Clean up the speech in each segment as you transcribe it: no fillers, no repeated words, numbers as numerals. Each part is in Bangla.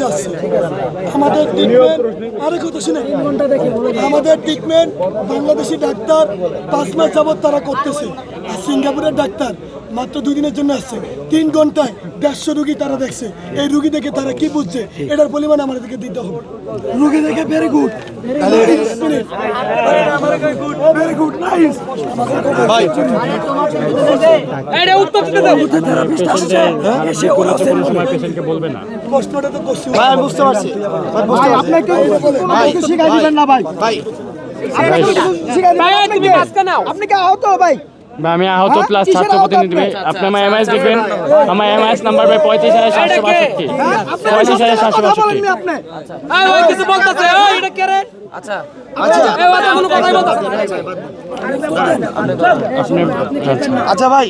উদ্দেশ্যে আসছে। আমাদের ট্রিটমেন্ট আরো কথা শুনে আমাদের ট্রিটমেন্ট বাংলাদেশি ডাক্তার 5 মাস যাবত তারা করতেছে, আর সিঙ্গাপুরের ডাক্তার মাত্র 2 দিনের জন্য আসছে। 3 ঘন্টায় 150 রুগী তারা দেখছে। এই রুগী দেখে তারা কি বুঝছে এটার পরিমাণ আমাদেরকে দিতে হবে। রুগী দেখে very good, very good, nice. ভাই এটা উত্তর দিতে দাও। পেশেন্টকে বলবে না। প্রশ্নটা তো করছি ভাই আমি বুঝতে পারছি, ভাই বুঝতে পারছি। আপনাকে ভাই শিখাই দিবেন না ভাই। ভাই ভাই তুমি মাস্কা নাও। আপনি কি আহত ভাই? আমি আহত প্লাস ছাত্র প্রতিনিধি। আপনি আমার এমআইএস দেখবেন, আমার এমআইএস নাম্বার ভাই 35,762, 35,762। আপনি এই ওই কিছু বলতাছে, এই এটা কে রে? আচ্ছা এই ওটা কোনো কথাই বলতাছে না। আচ্ছা ভাই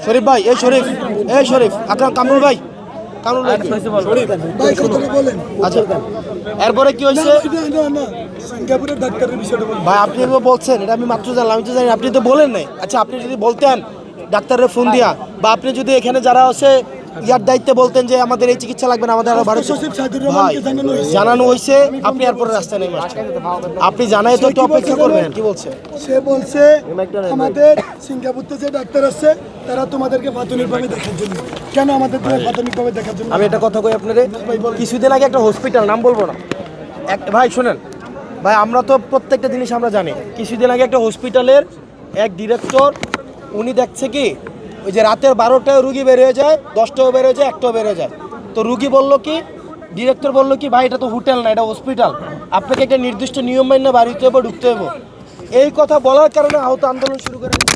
শরীফ ভাই, এই শরীফ আপনার কামরুল ভাই, কামরুল ভাই কি? শরীফ ভাই কথাটা বলেন। আচ্ছা এরপরে কি হয়েছে না সিঙ্গাপুরের ডাক্তারের বিষয়টা বলেন। ভাই? আপনি তো বলছেন, এটা আমি মাত্র জানলাম, আমি তো জানি আপনি তো বলেন নাই। আচ্ছা আপনি যদি বলতেন ডাক্তারের ফোন দিয়া, বা আপনি যদি এখানে যারা আছে ইয়ার দায়িত্বে বলতেন যে আমাদের এই চিকিৎসা লাগবে না, আমাদের আরো ভারত সচিব সাইদুর ভাই রহমানকে জানানো হয়েছে। জানানো হয়েছে, আপনি এরপরে রাস্তায় নেমে আসছেন। আপনি জানাই তো একটু অপেক্ষা করবেন। কি বলছে? সে বলছে আমাদের সিঙ্গাপুরতে যে ডাক্তার আছে তারা তোমাদেরকে প্রাথমিকভাবে দেখার জন্য। কেন আমাদের প্রাথমিকভাবে দেখার জন্য? আমি একটা কথা কই আপনারে, কিছুদিন আগে একটা হসপিটাল, নাম বলবো না, ভাই শুনেন ভাই, আমরা তো প্রত্যেকটা জিনিস আমরা জানি। কিছুদিন আগে একটা হসপিটালের এক ডিরেক্টর, উনি দেখছে কি ওই যে রাতের 12টায় রুগী বের হয়ে যায়, 10টাও বের হয়ে যায়, 1টাও বের হয়ে যায়। তো রুগী বলল কি, ডিরেক্টর বলল কি, ভাই এটা তো হোটেল না, এটা হসপিটাল, আপনাকে একটা নির্দিষ্ট নিয়ম মান্য বাড়িতে হবে, ঢুকতে হবে। এই কথা বলার কারণে আহত আন্দোলন শুরু করে দিয়েছে।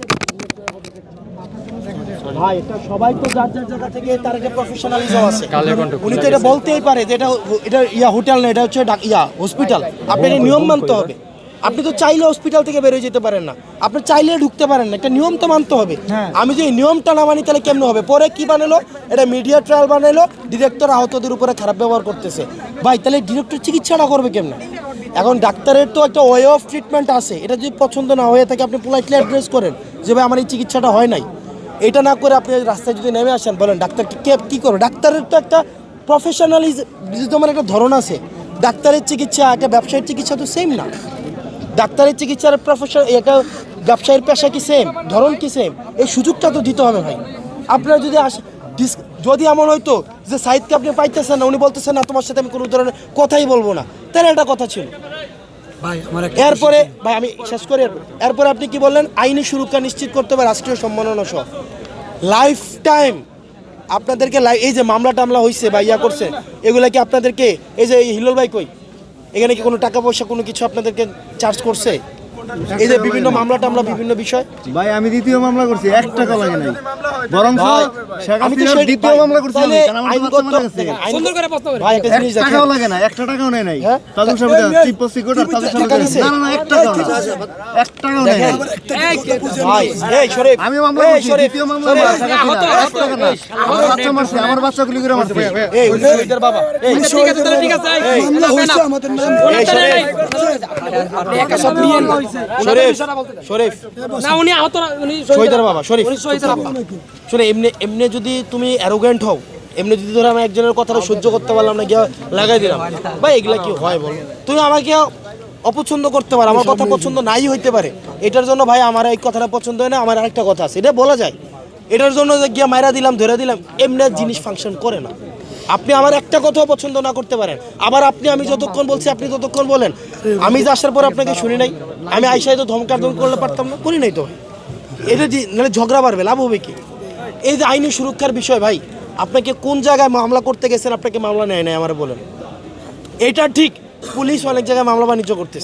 ভাই এটা সবাই তো যার যার জায়গা থেকে তার একটা প্রফেশনালিজম আছে। উনি তো এটা বলতেই পারে যে এটা হোটেল না, এটা হচ্ছে হসপিটাল, আপনাকে নিয়ম মানতে হবে। আপনি তো চাইলে হসপিটাল থেকে বেরিয়ে যেতে পারেন না, আপনি চাইলে ঢুকতে পারেন না, একটা নিয়ম তো মানতে হবে। আমি যদি এই নিয়মটা না মানি তাহলে কেমন হবে? পরে কি বানালো, এটা মিডিয়া ট্রায়াল বানালো, ডিরেক্টর আহতদের উপরে খারাপ ব্যবহার করতেছে। ভাই তাহলে ডিরেক্টর চিকিৎসাটা করবে কেমন? এখন ডাক্তারের তো একটা ওয়ে অফ ট্রিটমেন্ট আছে, এটা যদি পছন্দ না হয়ে থাকে আপনি পোলাইটলি অ্যাড্রেস করেন যে ভাই আমার এই চিকিৎসাটা হয় নাই। এটা না করে আপনি রাস্তায় যদি নেমে আসেন, বলেন ডাক্তারকে কী করবে? ডাক্তারের তো একটা প্রফেশনালিজমের একটা ধরন আছে। ডাক্তারের চিকিৎসা একটা ব্যবসায়িক চিকিৎসা তো সেম না। ডাক্তারের চিকিৎসার প্রফেশন একটা ব্যবসায়ীর পেশা কি সেম, ধরন কি সেম? এই সুযোগটা তো দিতে হবে ভাই। আপনারা যদি যদি এমন হয়তো যে সাইদকে আপনি পাইতেছেন না, উনি বলতেছেন না তোমার সাথে আমি কোনো ধরনের কথাই বলবো না, তাহলে একটা কথা ছিল। এরপরে ভাই আমি শেষ করি, এরপরে আপনি কি বললেন, আইনি সুরক্ষা নিশ্চিত করতে হবে, রাষ্ট্রীয় সম্মাননা সহ লাইফ টাইম আপনাদেরকে এই যে মামলা টামলা হয়েছে বা ইয়া করছে, এগুলা কি আপনাদেরকে, এই যে হিলোল ভাই কই, এখানে কি কোনো টাকা পয়সা কোনো কিছু আপনাদেরকে চার্জ করছে? এই যে বিভিন্ন মামলা টামলা বিভিন্ন বিষয়, ভাই আমি দ্বিতীয় মামলা করছি, 1 টাকা লাগে নাই, বরং আমি তো দ্বিতীয় মামলা করছি, তাহলে কারণ আমার বাচ্চা মারা গেছে। সুন্দর করে প্রশ্ন করে। ভাই একটা জিনিস 1 দেখেন, টাকাও লাগে না, 1 টাকাও নেয় নাই। তাদের সাথে চিফ প্রসিকিউটর তাদের সাথে না না 1 টাকাও না, 1 টাকাও নেয় নাই। ভাই এই শরীফ, আমি মামলা করছি, দ্বিতীয় মামলা আমার টাকা না, আমার বাচ্চা মারছে, আমার বাচ্চা গুলি করে মারছে। এই শহীদের বাবা, এই ঠিক আছে তাহলে ঠিক আছে। মামলা হয়েছে আমাদের নাম সব নিয়ে শরীফ, শরীফ না উনি আহত না, উনি শহীদের বাবা, শরীফ উনি শহীদের বাবা। শুনে এমনি যদি তুমি অ্যারোগেন্ট হও, এমনি যদি ধরো আমি একজনের কথাটা সহ্য করতে পারলাম না, গিয়ে লাগাই দিলাম, ভাই এগুলা কি হয় বল? তুমি আমাকে অপছন্দ করতে পারো, আমার কথা পছন্দ নাই হইতে পারে, এটার জন্য ভাই আমার এই কথাটা পছন্দ হয় না, আমার আরেকটা কথা আছে, এটা বলা যায়, এটার জন্য গিয়ে মাইরা দিলাম, ধরে দিলাম, এমনি জিনিস ফাংশন করে না। আপনি আমার একটা কথাও পছন্দ না করতে পারেন, আবার আমি যতক্ষণ বলছি আপনি ততক্ষণ বলেন। আমি যে আসার পর আপনাকে শুনি নাই, আমি আইসাই তো ধমকার করলে পারতাম না, করি নাই তো। এটা নাহলে ঝগড়া বাড়বে, লাভ হবে কি? এই যে আইনি সুরক্ষার বিষয় ভাই, আপনাকে কোন জায়গায় মামলা করতে গেছেন, আপনাকে মামলা নেয় নাই আমার বলেন। এটা ঠিক, পুলিশ অনেক জায়গায় মামলা বাণিজ্য করতেছে।